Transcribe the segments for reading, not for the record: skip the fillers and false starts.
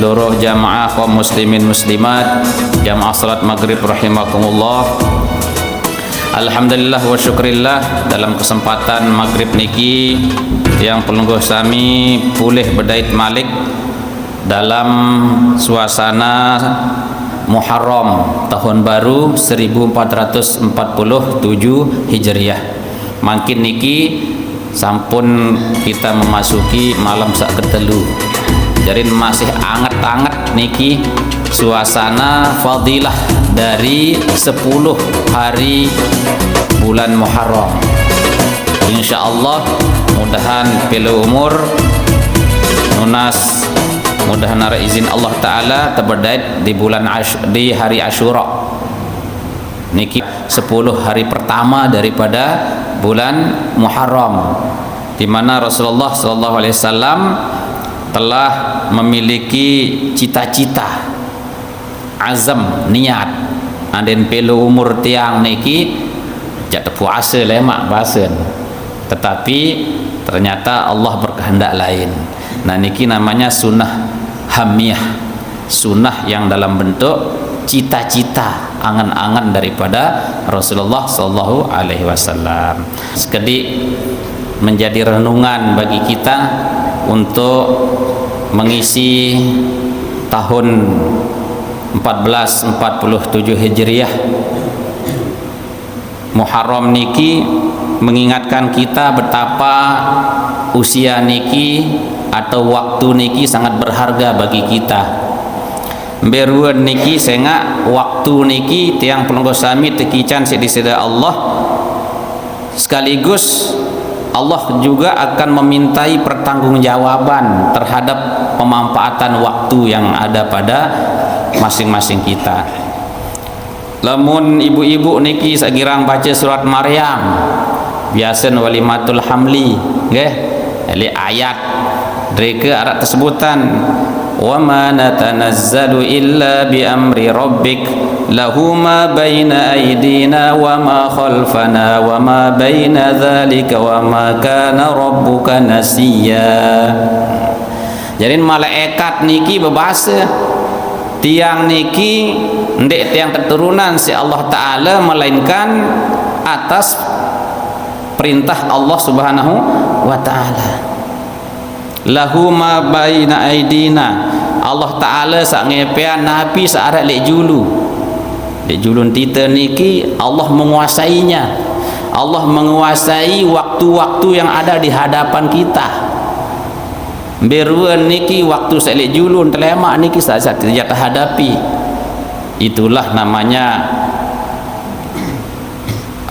seluruh jamaah kaum muslimin muslimat, jamaah salat maghrib rahimakumullah. Alhamdulillah wa syukrillah, dalam kesempatan maghrib niki yang pelungguh sami pulih bedait malik dalam suasana Muharram tahun baru 1447 Hijriah. Makin niki sampun kita memasuki malam sak ketelu. Jadi masih anget-anget niki suasana fadilah dari 10 hari bulan Muharram. Insyaallah mudahan pila umur nunas, mudahan ara izin Allah Ta'ala teberdait di bulan di hari Asyura niki 10 hari pertama daripada bulan Muharram, di mana Rasulullah SAW telah memiliki cita-cita, azam, niat anden pelu umur tiang niki jak puasa lemak basen, tetapi ternyata Allah berkehendak lain. Nah niki namanya sunnah hamiyah, sunnah yang dalam bentuk cita-cita, angan-angan daripada Rasulullah sallallahu alaihi wasallam. Sekedik menjadi renungan bagi kita untuk mengisi tahun 1447 Hijriah. Muharram niki mengingatkan kita betapa usia niki atau waktu niki sangat berharga bagi kita. Beruan niki sehingga waktu niki tiang pelungguh sami tekican sedisida Allah, sekaligus Allah juga akan memintai pertanggungjawaban terhadap pemanfaatan waktu yang ada pada masing-masing kita. Lamun ibu-ibu niki sagirang baca surat Maryam biasa walimatul hamli nggih, ayat mereka ada tersebutan wa ma natanazzalu illa bi amri rabbik lahu ma baina aydina wa ma khalfana wa ma baina dzalika wa ma kana rabbuka nasiya. Jadi malaikat niki bebahasa tiang niki ndek tiang keturunan si Allah Ta'ala, melainkan atas perintah Allah Subhanahu wa Ta'ala. Lahu ma baina aidina, Allah Ta'ala sak ngepean nabi saarat lek julu tita niki Allah menguasainya. Allah menguasai waktu-waktu yang ada di hadapan kita. Beruan niki waktu sak lek julu telemak niki saat tidak hadapi. Itulah namanya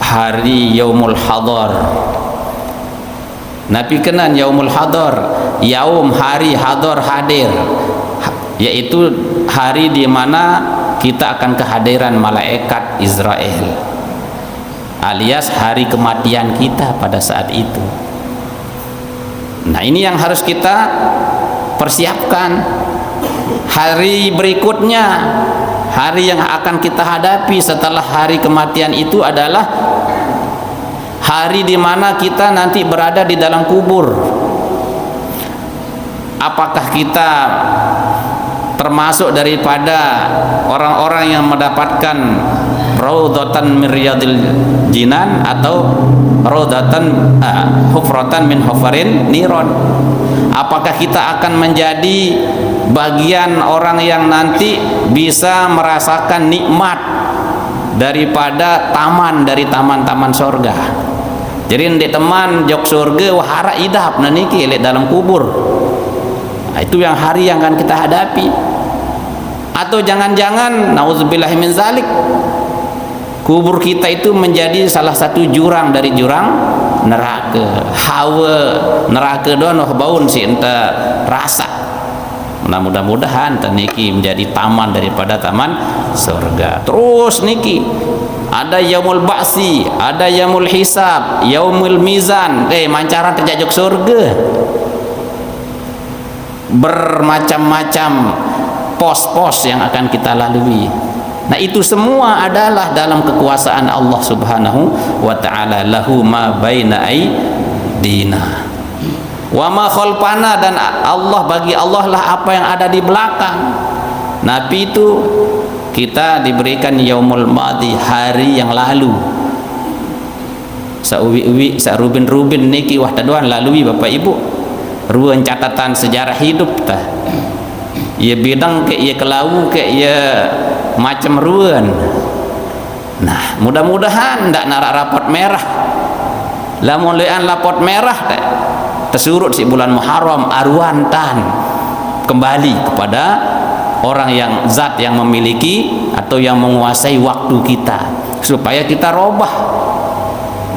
hari Yaumul Hadar. Nabi kenan Yaumul Hadar, yaum hari hadar hadir, yaitu hari di mana kita akan kehadiran malaikat Israel, alias hari kematian kita pada saat itu. Nah ini yang harus kita persiapkan. Hari berikutnya, hari yang akan kita hadapi setelah hari kematian itu adalah hari di mana kita nanti berada di dalam kubur. Apakah kita termasuk daripada orang-orang yang mendapatkan raudhatan min riyadil jinan atau raudhatan hufratan min hufarin niron? Apakah kita akan menjadi bagian orang yang nanti bisa merasakan nikmat daripada taman dari taman-taman surga? Jadi ndek teman jok surga wahara idap naniki lek dalam kubur. Nah, itu yang hari yang akan kita hadapi. Atau jangan-jangan nauzubillahi min zalik, kubur kita itu menjadi salah satu jurang dari jurang neraka. Hawa neraka doang baun si enta rasa. Nah, mudah-mudahan niki menjadi taman daripada taman surga. Terus niki ada yaumul ba'si, ada yaumul hisab, yaumul mizan, mancaran terjajak surga. Bermacam-macam pos-pos yang akan kita lalui. Nah itu semua adalah dalam kekuasaan Allah Subhanahu wa Ta'ala. Lahu ma baina aydina. Wa ma khalfana, dan Allah, bagi Allah lah apa yang ada di belakang. Nabi itu kita diberikan yaumul madi, hari yang lalu. Sauwi-uwi, sa rubin-rubin niki wah taduan lalui Bapak Ibu. Ruang catatan sejarah hidup tah. Ia bidang ke ia kelau ke ia macam ruan. Nah, mudah-mudahan ndak narak rapot merah. Lamun lean lapot merah teh tersurut si bulan Muharram arwantan kembali kepada orang yang zat yang memiliki atau yang menguasai waktu kita, supaya kita robah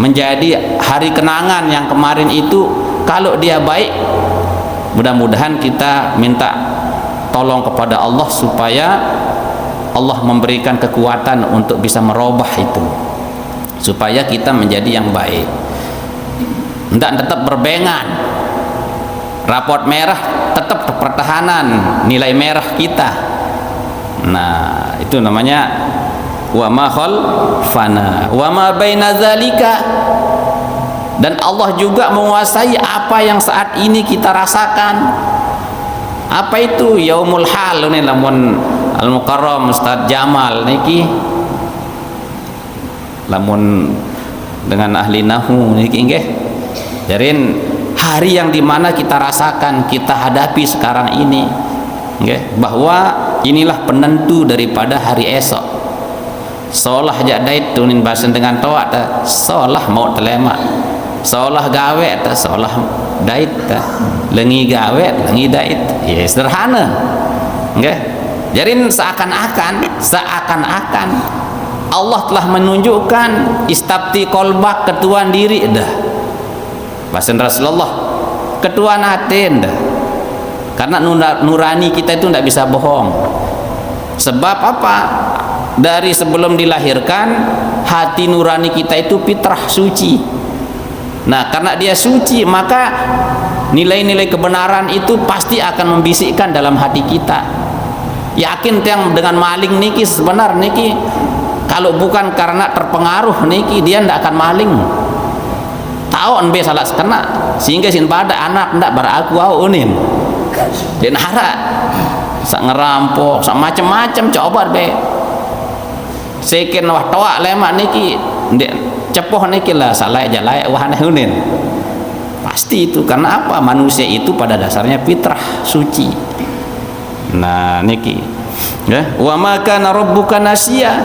menjadi hari kenangan yang kemarin itu. Kalau dia baik, mudah-mudahan kita minta tolong kepada Allah supaya Allah memberikan kekuatan untuk bisa merubah itu, supaya kita menjadi yang baik. Tidak tetap berbengan, rapot merah tetap pertahanan nilai merah kita. Nah, itu namanya wa ma khalfana wa ma baina zalika. Dan Allah juga menguasai apa yang saat ini kita rasakan. Apa itu yaumul hal ini? Lamun Al-Mukarram Ustaz Jamal niki, lamun dengan ahli nahu niki nggih, jarin hari yang dimana kita rasakan, kita hadapi sekarang ini, nggih, bahwa inilah penentu daripada hari esok. Seolah jadait tunin basen dengan toa ta, seolah mau telema, seolah gawe ta, seolah dait ta, lengi gawe lengi dait. Ya sederhana, nggih. Jarin seakan-akan Allah telah menunjukkan istabti kolbak, ketuan diri dah. Bahasa Rasulullah, ketuan hati dah. Karena nurani kita itu tidak bisa bohong. Sebab apa? Dari sebelum dilahirkan, hati nurani kita itu fitrah suci. Nah, karena dia suci, maka nilai-nilai kebenaran itu pasti akan membisikkan dalam hati kita. Yakin yang dengan maling niki sebenar niki, kalau bukan karena terpengaruh niki dia ndak akan maling. Tahu be salah kena sehingga sin pada anak ndak beraku unin. Dan hara sak ngerampok sak macam-macam coba be. Seken wah toa lemak niki ndek cepoh niki lah salah aja layak wahana unin. Pasti itu karena apa? Manusia itu pada dasarnya fitrah suci. Nah niki ya, wa ma kana rabbuka nasiya,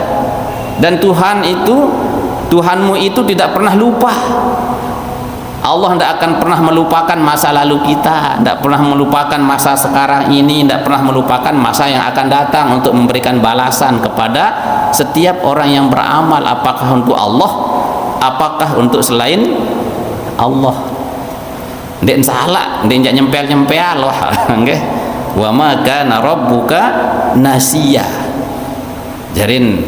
dan Tuhanmu itu tidak pernah lupa. Allah tidak akan pernah melupakan masa lalu kita, tidak pernah melupakan masa sekarang ini, tidak pernah melupakan masa yang akan datang, untuk memberikan balasan kepada setiap orang yang beramal, apakah untuk Allah, apakah untuk selain Allah. Ndek salah, ndek nyempel-nyempel wah nggih. Wa ma kana rabbuka nasiya. Jarin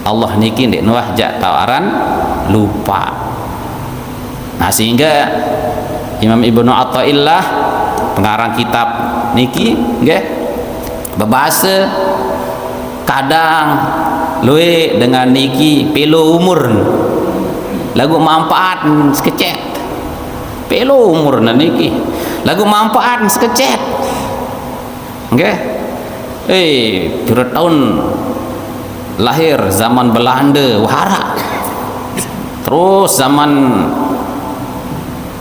Allah niki ndek nuah jak tawaran lupa. Nah, sehingga Imam Ibnu Athaillah pengarang kitab niki nggih bebasa kadang luwe dengan niki pelo umur lagu manfaat sekecet pelo umur niki lagu manfaat sekecet nggih. Pira tahun lahir zaman Belanda wahara, terus zaman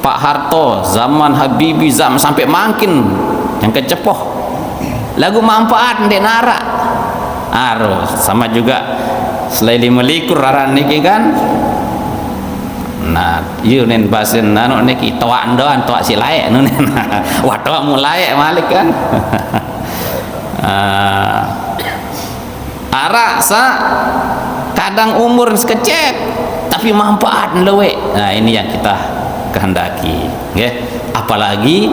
Pak Harto, zaman Habibie, zaman sampai makin yang kecepoh lagu manfaat ndek nara harus sama juga selain 5 likur raran niki kan. Nah yunin basin nanu niki toa ndoan toa si layak nunen wah toa mulai malik kan. Ara sa kadang umur sekecet tapi manfaat lewe. Nah ini yang kita kehendaki nggih, apalagi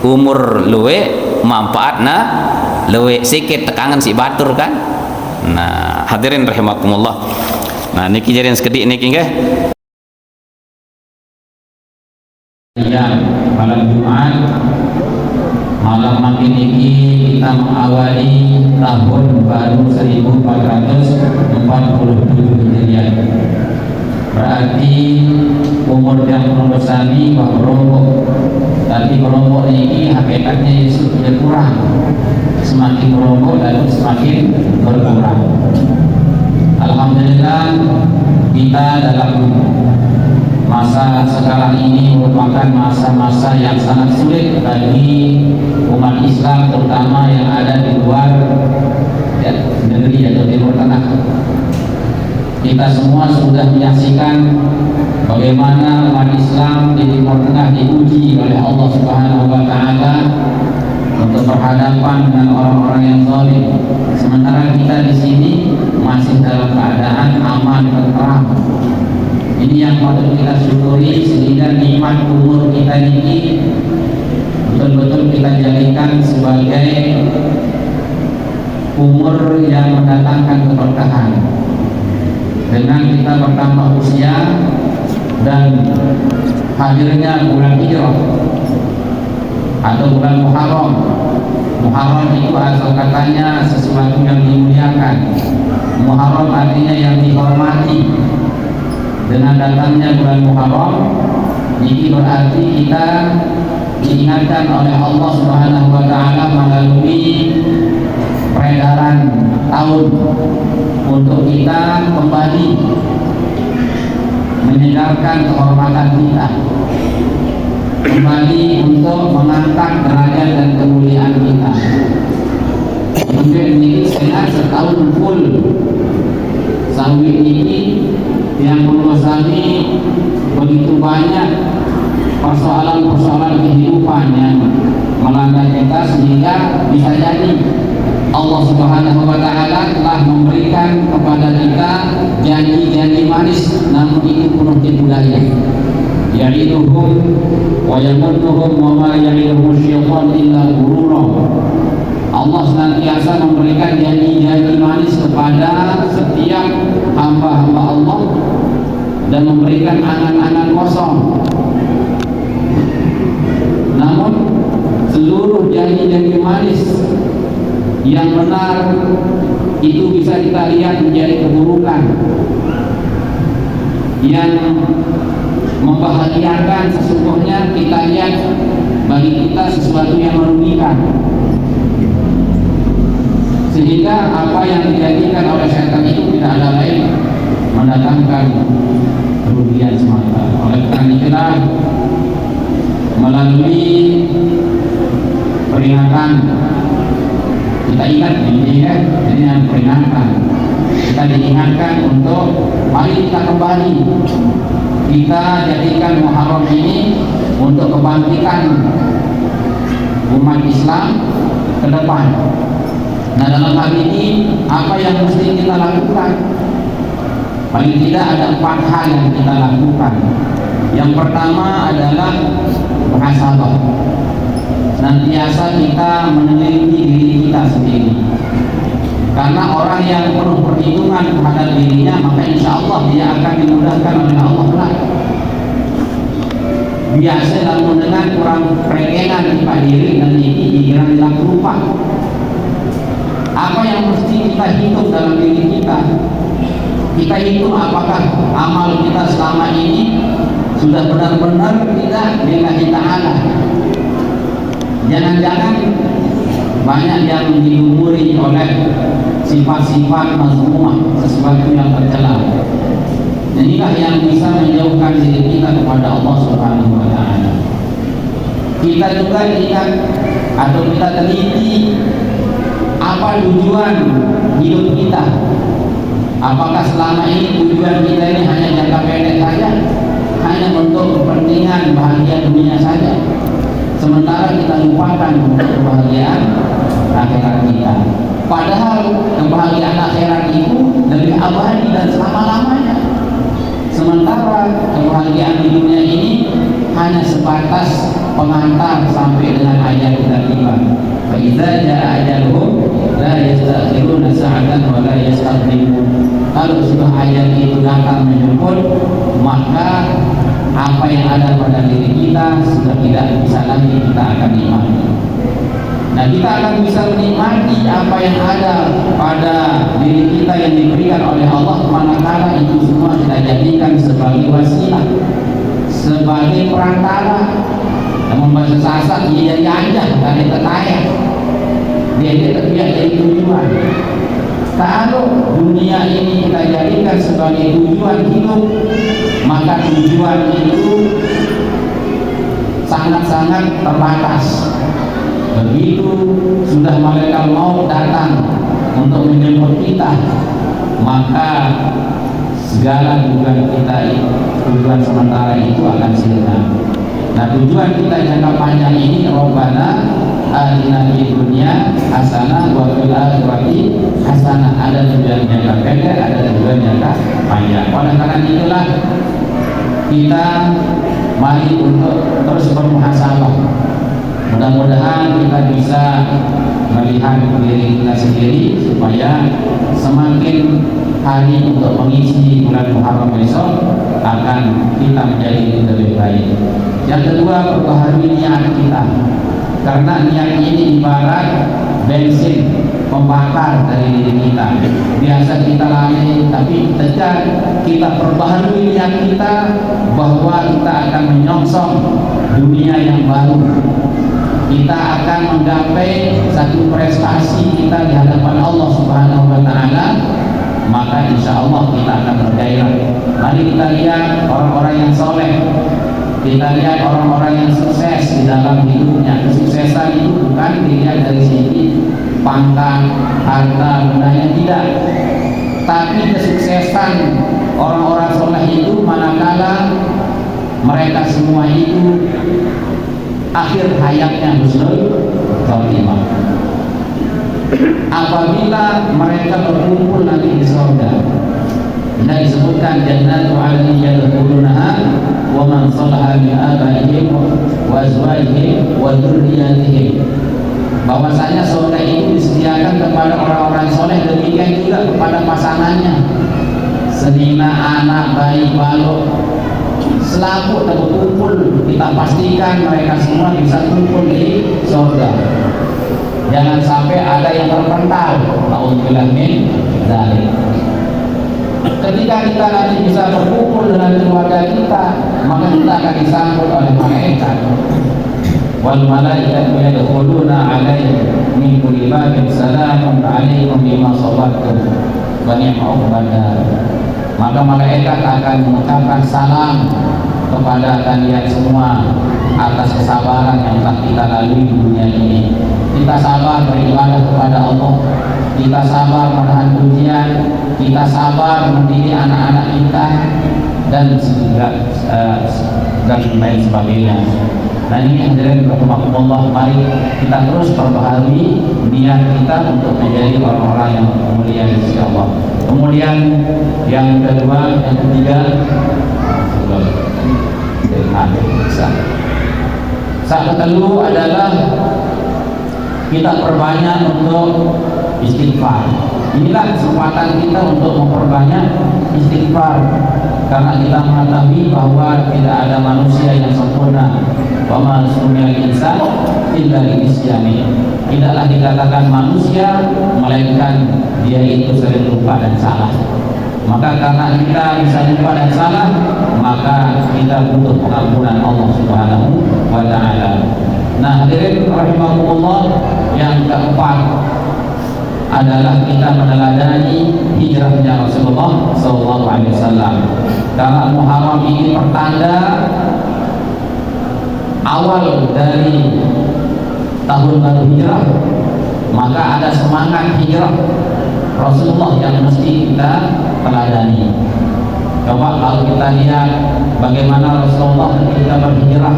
umur luwe manfaatna luwe sikit tekangan si batur kan. Nah hadirin rahimakumullah, nah niki jadian sekedik niki nggih. Ya, malam Jumat malam makin ini kita mengawali tahun baru 1447 Hijriah. berarti umur yang bersami berobok, tapi berobok ini hakikatnya Yesus berkurang, semakin berobok lalu semakin berkurang. Alhamdulillah kita dalam masa sekarang ini merupakan masa-masa yang sangat sulit bagi umat Islam, terutama yang ada di luar negeri atau Timur Tengah. Kita semua sudah menyaksikan bagaimana umat Islam di Timur Tengah diuji oleh Allah Subhanahu wa taala untuk berhadapan dengan orang-orang yang zalim. Sementara kita di sini masih dalam keadaan aman dan tenang. Ini yang patut kita syukuri, sehingga nikmat umur kita ini betul-betul kita jadikan sebagai umur yang mendatangkan keberkahan. Dengan kita bertambah usia dan hadirnya bulan Hijrah atau bulan Muharram. Muharram itu asal katanya sesuatu yang dimuliakan. Muharram artinya yang dihormati. Dengan datangnya bulan Muharram, ini berarti kita diingatkan oleh Allah Subhanahu wa taala melalui peredaran tahun untuk kita kembali menyegarkan kehormatan kita, kembali untuk mengangkat derajat dan kemuliaan kita. Kemudian ini dengan setahun full sawit ini yang menguasai begitu banyak persoalan-persoalan kehidupan yang melanda kita, sehingga bisa jadi Allah Subhanahu wa taala telah memberikan kepada kita janji-janji manis, namun itu penuh tipu daya. Ya'iduhum wa yamunnuhum wa ma ya'iduhum syaitan illa ghurura. Allah senantiasa memberikan janji-janji manis kepada setiap hamba-hamba Allah dan memberikan angan-angan kosong. Namun seluruh janji-janji manis yang benar itu bisa kita lihat menjadi keburukan yang membahagiakan. Sesungguhnya kita lihat bagi kita sesuatu yang merugikan, sehingga apa yang dijadikan oleh syaitan itu tidak ada lain mendatangkan kerugian semata. Oleh karena itulah melalui peringatan kita ingat ini yang peringatan, kita diingatkan untuk mari kita kembali, kita jadikan Muharram ini untuk kebangkitan umat Islam ke depan. Nah, dalam hal ini apa yang mesti kita lakukan? Paling tidak ada 4 hal yang kita lakukan. Yang pertama adalah muhasabah. Senantiasa kita meneliti diri kita sendiri. Karena orang yang penuh perhitungan terhadap dirinya, maka insya Allah dia akan dimudahkan oleh Allah kelak. Biasa lalu dengan kurang perengengan kita diri dan ini dikira lupa. Apa yang mesti kita hitung dalam diri kita? Kita hitung apakah amal kita selama ini sudah benar-benar tidak lillahi ta'ala. Jangan-jangan banyak yang dilumuri oleh sifat-sifat mazmumah, sesuatu yang tercela. Inilah yang bisa menjauhkan diri kita kepada Allah Subhanahu wa taala. Kita juga ingat atau kita teliti apa tujuan hidup kita. Apakah selama ini tujuan kita ini hanya jangka pendek saja, hanya untuk kepentingan bahagia dunia saja, sementara kita lupakan untuk kebahagiaan akhirat kita. Padahal kebahagiaan akhirat itu lebih abadi dan selama-lamanya. Sementara kebahagiaan di dunia ini hanya sebatas pengantar sampai dengan ajal kita tiba. Fa idza jaa ajaluhum la yastakhiruna sa'atan wa la yastaqdimun. Kalau sudah ajal itu datang menjemput, maka apa yang ada pada diri kita sudah tidak bisa lagi kita akan nikmati. Nah, kita akan bisa menikmati apa yang ada pada diri kita yang diberikan oleh Allah, manakala itu semua kita jadikan sebagai wasilah, sebagai perantara. Namun bahasa sasar dia jadi aja, bukan dia tertaya. Dia jadi tujuan. Kalau dunia ini kita jadikan sebagai tujuan hidup, maka tujuan itu sangat-sangat terbatas. Begitu sudah malaikat maut datang untuk menjemput kita, maka segala tujuan kita, tujuan sementara itu akan sirna. Nah, tujuan kita jangka panjang ini, Rabbana atina fid dunya hasanah wa fil akhirati hasanah. Ada tujuan jangka pendek, ada tujuan jangka panjang. Oleh karena itulah kita mari untuk terus bermuhasabah. Mudah-mudahan kita bisa melihat diri kita sendiri supaya semakin hari untuk mengisi bulan Muharram besok akan kita menjadi lebih baik. Yang kedua, perbaharui niat kita, karena niat ini ibarat bensin pembakar dari diri kita. Biasa kita lalai, tapi sejak kita perbaharui niat kita bahwa kita akan menyongsong dunia yang baru, kita akan menggapai satu prestasi kita di hadapan Allah Subhanahu wa Ta'ala, maka insya Allah kita akan bergairah. Mari kita lihat orang-orang yang soleh, kita lihat orang-orang yang sukses di dalam hidupnya. Kesuksesan itu bukan dilihat dari segi pangkat, harta, bendanya, tidak. Tapi kesuksesan orang-orang soleh itu manakala mereka semua itu akhir hayatnya husnul khotimah. Apabila mereka berkumpul nanti di surga, dan disebutkan jannatu 'adnin yadkhulunaha wa man salaha min abaihim wa azwajihim wa dzurriyyatihim, bahwasanya surga itu disediakan kepada orang-orang soleh, demikian juga kepada pasangannya, senina, anak, bayi, balok, selaku terkumpul. Kita pastikan mereka semua bisa kumpul di surga. Jangan sampai ada yang terpental. Nauzubillah min dzalik. Ketika kita nanti bisa berkumpul dengan keluarga kita, maka kita akan disambut oleh malaikat. Wal malaikatu yadkhuluna 'alaihim min kulli babin salamun 'alaikum bima sabartum wa ni'ma 'uqbadar. Maka malaikat akan mengucapkan salam kepada kalian semua atas kesabaran yang telah kita lalui di dunia ini. Kita sabar beribadah kepada Allah, kita sabar menahan ujian, kita sabar mendidik anak-anak kita, dan lain sebagainya. Nah, ini hadirin rahimakumullah, mari kita terus perbaharui niat kita untuk menjadi orang-orang yang mulia insyaallah. Kemudian yang kedua, yang ketiga, saat kedua adalah kita perbanyak untuk istighfar. Inilah kesempatan kita untuk memperbanyak istighfar, karena kita mengetahui bahwa tidak ada manusia yang sempurna. Wa ma sunnal insan illa bi'isyani. Tidaklah dikatakan manusia melainkan dia itu sering lupa dan salah. Maka karena kita bisa lupa dan salah, maka kita butuh pengampunan Allah Subhanahu wa Ta'ala. Nah, hadirin rahimakumullah, yang keempat adalah kita meneladani hijrahnya Rasulullah SAW. Karena Muharram ini pertanda awal dari tahun baru hijrah, maka ada semangat hijrah Rasulullah yang mesti kita teladani. Coba kalau kita lihat bagaimana Rasulullah ketika berhijrah,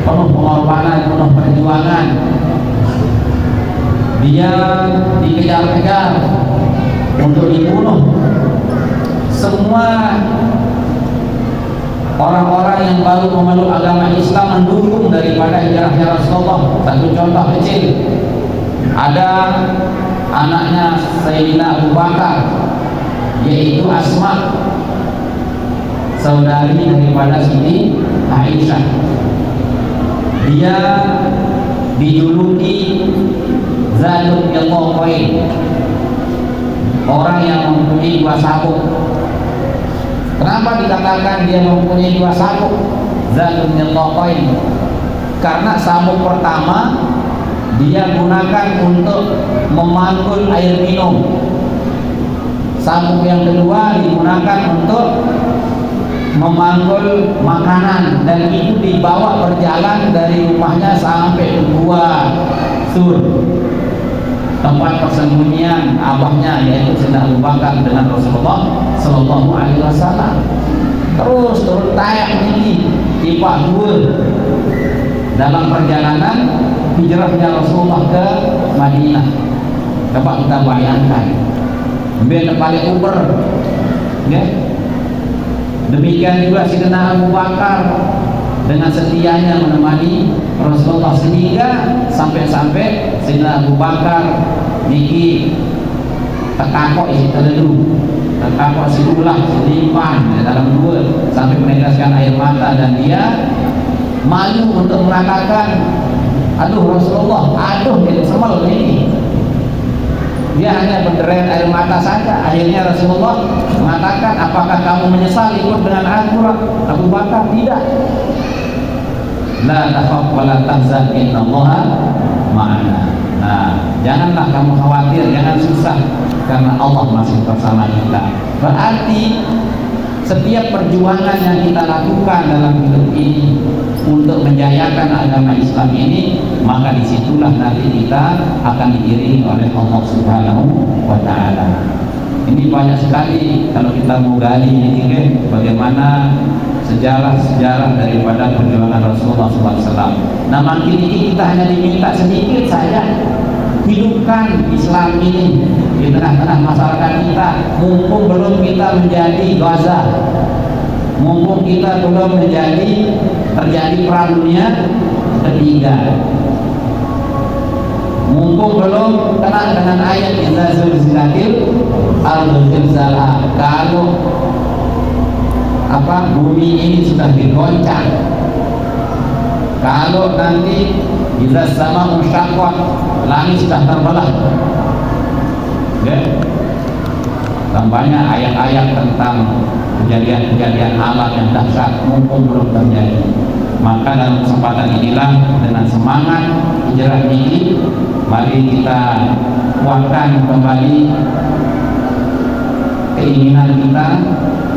penuh pengorbanan, penuh perjuangan. Dia dikejar-kejar untuk dibunuh. Semua orang-orang yang baru memeluk agama Islam mendukung daripada hijrahnya Rasulullah. Satu contoh kecil, ada anaknya Sayyidina Abu Bakar, yaitu Asma, saudari daripada Siti Aisyah. Dia dijuluki Zatul Yataqain, orang yang mempunyai dua sabuk. Kenapa dikatakan dia mempunyai dua sabuk? Zatul Yataqain, karena sabuk pertama dia gunakan untuk memanggul air minum, sabuk yang kedua digunakan untuk memanggul makanan, dan itu dibawa berjalan dari rumahnya sampai ke gua Sur, tempat persembunyian abahnya yaitu Sayyidina Abu Bakar dengan Rasulullah Sallallahu Alaihi Wasallam. Terus turun tayak ini tipak gua dalam perjalanan hijrahnya Rasulullah ke Madinah. Coba kita bayangkan, biar balik Uber, ya. Demikian juga Sayyidina Abu Bakar dengan setianya menemani Rasulullah, sehingga sampai-sampai Sayyidina Abu Bakar niki tekakok isi telelu, tekakok si ulah, si limpan dalam dua, sampai meneteskan air mata, dan dia malu untuk mengatakan, aduh Rasulullah, aduh jadi semel ini. Dia hanya berderet air mata saja. Akhirnya Rasulullah mengatakan, apakah kamu menyesal ikut dengan aku? Abu Bakar, tidak. La takhaf wa la tahzan, innallaha ma'ana. Nah, janganlah kamu khawatir, jangan susah, karena Allah masih bersama kita. Berarti setiap perjuangan yang kita lakukan dalam hidup ini untuk menjayakan agama Islam ini, maka disitulah nanti kita akan diiringi oleh Allah Subhanahu wa Ta'ala. Ini banyak sekali kalau kita mau gali ini, bagaimana sejarah-sejarah daripada perjuangan Rasulullah SAW. Nah, makin ini kita hanya diminta sedikit saja hidupkan Islam ini di tengah-tengah masyarakat kita, mumpung belum kita menjadi Gaza, mumpung kita belum terjadi perang dunia ketiga, mumpung belum kena dengan ayat idza zulzilatil ardu zilzalaha, kalau bumi ini sudah digoncang, kalau nanti idza sama musyaqqat, langit sudah terbelah, ya. Dan banyak ayat-ayat tentang kejadian-kejadian alam yang dahsyat, mumpung belum terjadi. Maka dalam kesempatan inilah, dengan semangat hijrah ini, mari kita kuatkan kembali keinginan kita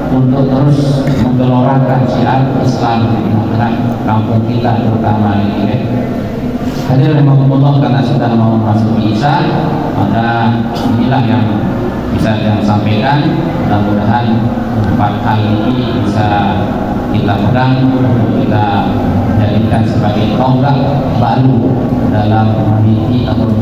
untuk terus menggelorakan syiar Islam di tengah kampung kita terutama ini, ya. Hadirin rahimakumullah, karena sudah mau masuk Isya, maka inilah yang bisa saya sampaikan. Mudah-mudahan 4 hal ini bisa kita pegang untuk kita jadikan sebagai tonggak baru dalam meniti atau